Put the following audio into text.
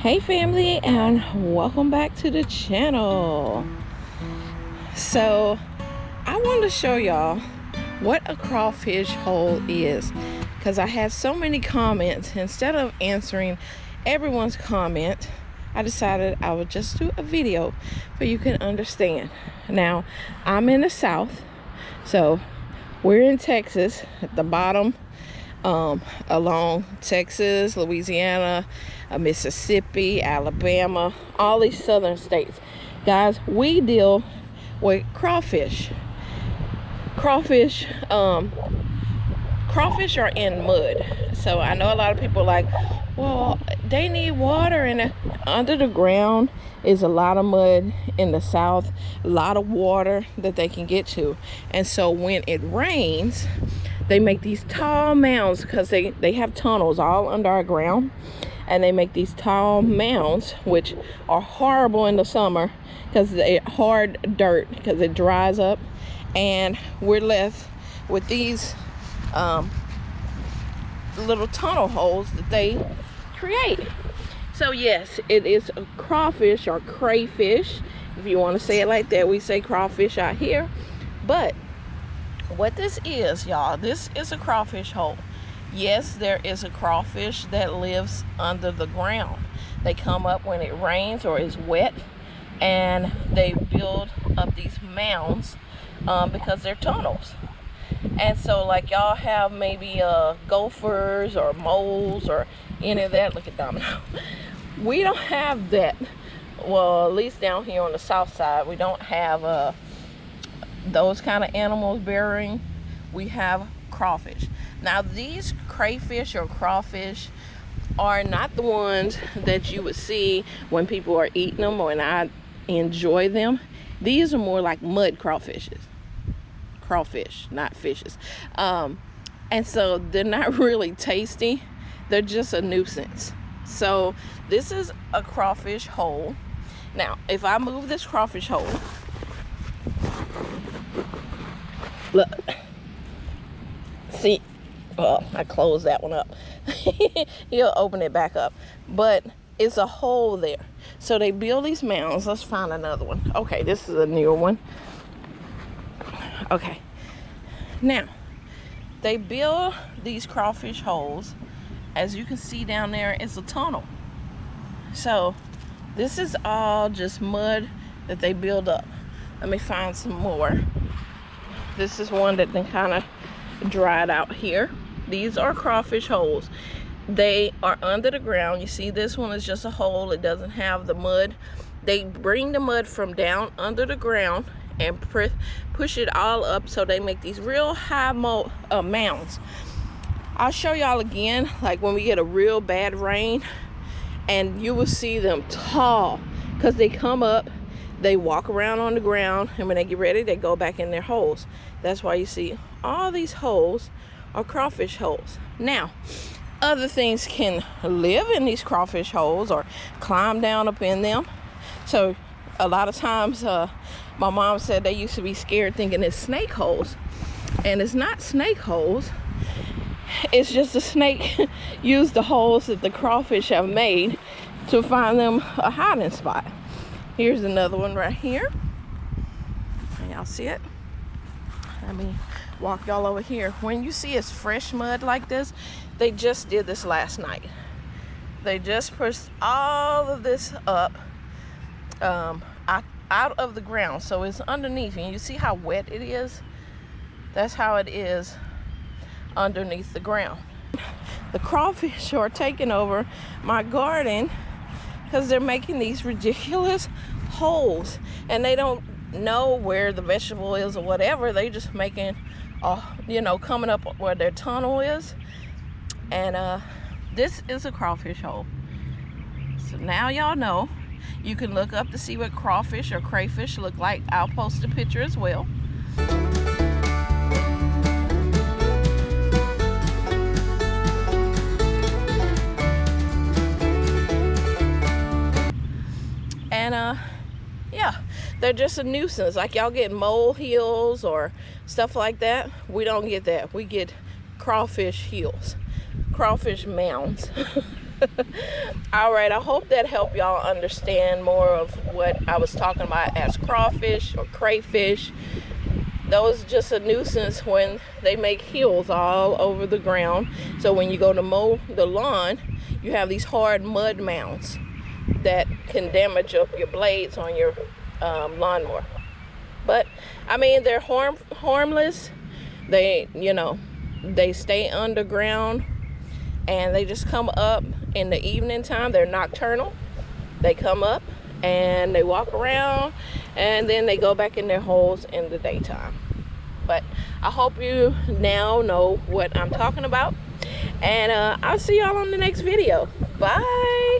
Hey family, and welcome back to the channel. So I want to show y'all what a crawfish hole is, because I had so many comments. Instead of answering everyone's comment, I decided I would just do a video so you can understand. Now I'm in the South, so we're in Texas at the bottom, along Texas, Louisiana, Mississippi, Alabama, all these southern states. Guys, we deal with crawfish. Crawfish are in mud. So I know a lot of people are like, well, they need water, and under the ground is a lot of mud in the South, a lot of water that they can get to. And so when it rains, they make these tall mounds, because they have tunnels all under our ground, and they make these tall mounds, which are horrible in the summer because they're hard dirt, because it dries up, and we're left with these little tunnel holes that they create. So yes, it is a crawfish, or crayfish, if you want to say it like that. We say crawfish out here. But what this is, y'all, this is a crawfish hole. Yes, there is a crawfish that lives under the ground. They come up when it rains or is wet, and they build up these mounds because they're tunnels. And so like y'all have maybe gophers or moles or any of that. Look at Domino. We don't have that. Well, at least down here on the south side, we don't have those kind of animals burying. We have crawfish. Now these crayfish or crawfish are not the ones that you would see when people are eating them, or when I enjoy them. These are more like mud crawfish, not fishes. And so they're not really tasty. They're just a nuisance. So this is a crawfish hole. Now if I move this crawfish hole, look, see, well, I closed that one up. He'll open it back up, but it's a hole there. So they build these mounds. Let's find another one. Okay, this is a newer one. Okay, now they build these crawfish holes. As you can see down there, it's a tunnel. So this is all just mud that they build up. Let me find some more. This is one that then kind of dried out here. These are crawfish holes. They are under the ground. You see, this one is just a hole. It doesn't have the mud. They bring the mud from down under the ground and push it all up, so they make these real high mounds. I'll show y'all again, like when we get a real bad rain, and you will see them tall, because they come up, they walk around on the ground, and when they get ready, they go back in their holes. That's why you see all these holes are crawfish holes. Now, other things can live in these crawfish holes or climb down up in them. So a lot of times, my mom said they used to be scared thinking it's snake holes. And it's not snake holes. It's just a snake used the holes that the crawfish have made to find them a hiding spot. Here's another one right here. Y'all see it? Let me walk y'all over here. When you see it's fresh mud like this, they just did this last night. They just pushed all of this up out of the ground, so it's underneath. And you see how wet it is? That's how it is underneath the ground. The crawfish are taking over my garden because they're making these ridiculous holes, and they don't know where the vegetable is or whatever. They just making coming up where their tunnel is. And this is a crawfish hole. So now y'all know. You can look up to see what crawfish or crayfish look like. I'll post a picture as well. And yeah, they're just a nuisance. Like y'all get mole hills or stuff like that. We don't get that. We get crawfish hills, crawfish mounds. All right, I hope that helped y'all understand more of what I was talking about as crawfish or crayfish. Those are just a nuisance when they make hills all over the ground. So when you go to mow the lawn, you have these hard mud mounds that can damage up your blades on your lawnmower. But I mean, they're harmless. They, you know, they stay underground, and they just come up in the evening time. They're nocturnal. They come up and they walk around, and then they go back in their holes in the daytime. But I hope you now know what I'm talking about, and I'll see y'all on the next video. Bye.